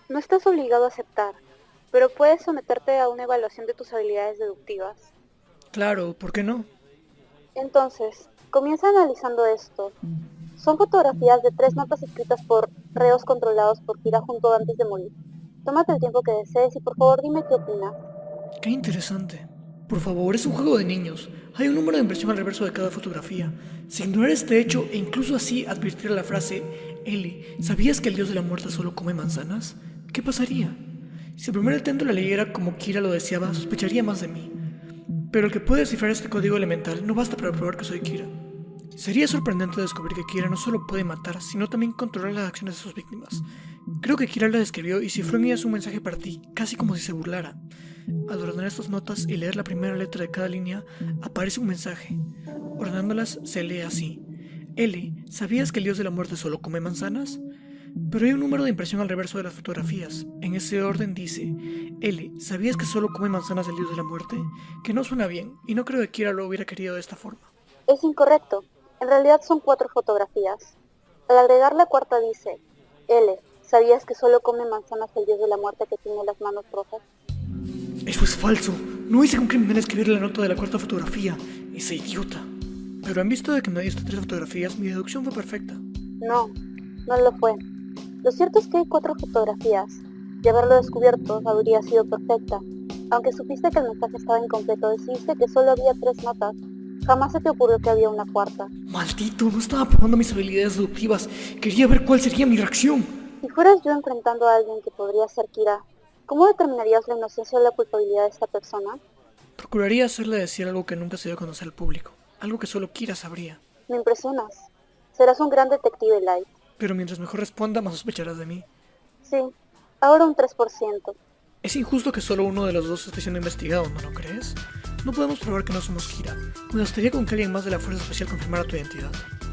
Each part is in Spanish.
No estás obligado a aceptar, pero puedes someterte a una evaluación de tus habilidades deductivas. Claro, ¿por qué no? Entonces, comienza analizando esto. Son fotografías de 3 notas escritas por reos controlados por Kira junto antes de morir. Tómate el tiempo que desees y por favor dime qué opinas. Qué interesante. Por favor, es un juego de niños. Hay un número de impresión al reverso de cada fotografía. Si ignorar este hecho e incluso así advirtiera la frase, L, ¿sabías que el dios de la muerte solo come manzanas? ¿Qué pasaría? Si el primer intento la leyera como Kira lo deseaba, sospecharía más de mí. Pero el que puede descifrar este código elemental no basta para probar que soy Kira. Sería sorprendente descubrir que Kira no solo puede matar, sino también controlar las acciones de sus víctimas. Creo que Kira la describió y cifró en ella un mensaje para ti, casi como si se burlara. Al ordenar estas notas y leer la primera letra de cada línea, aparece un mensaje. Ordenándolas se lee así. L, ¿sabías que el dios de la muerte solo come manzanas? Pero hay un número de impresión al reverso de las fotografías. En ese orden dice, L, ¿sabías que solo come manzanas el dios de la muerte? Que no suena bien, y no creo que Kira lo hubiera querido de esta forma. Es incorrecto. En realidad son 4 fotografías. Al agregar la cuarta dice, L, ¿sabías que solo come manzanas el dios de la muerte que tiene las manos rojas? Eso es falso. No hice que un criminal escribiera la nota de la cuarta fotografía. Ese idiota. Pero en vista de que me diste 3 fotografías, mi deducción fue perfecta. No, no lo fue. Lo cierto es que hay 4 fotografías, y haberlo descubierto habría sido perfecta. Aunque supiste que el mensaje estaba incompleto, decidiste que solo había 3 notas. Jamás se te ocurrió que había una cuarta. Maldito, no estaba probando mis habilidades deductivas. Quería ver cuál sería mi reacción. Si fueras yo enfrentando a alguien que podría ser Kira, ¿cómo determinarías la inocencia o la culpabilidad de esta persona? Procuraría hacerle decir algo que nunca se dio a conocer al público. Algo que solo Kira sabría. Me impresionas. Serás un gran detective, Light. Pero mientras mejor responda, más sospecharás de mí. Sí, ahora un 3%. Es injusto que solo uno de los dos esté siendo investigado, ¿no lo crees? No podemos probar que no somos Kira. Me gustaría con que alguien más de la Fuerza Especial confirmara tu identidad.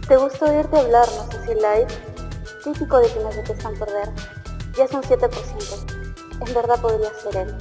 ¿Te gusta oírte hablar, no sé si Light? Típico de quienes detestan perder. Ya es un 7%. En verdad podría ser él.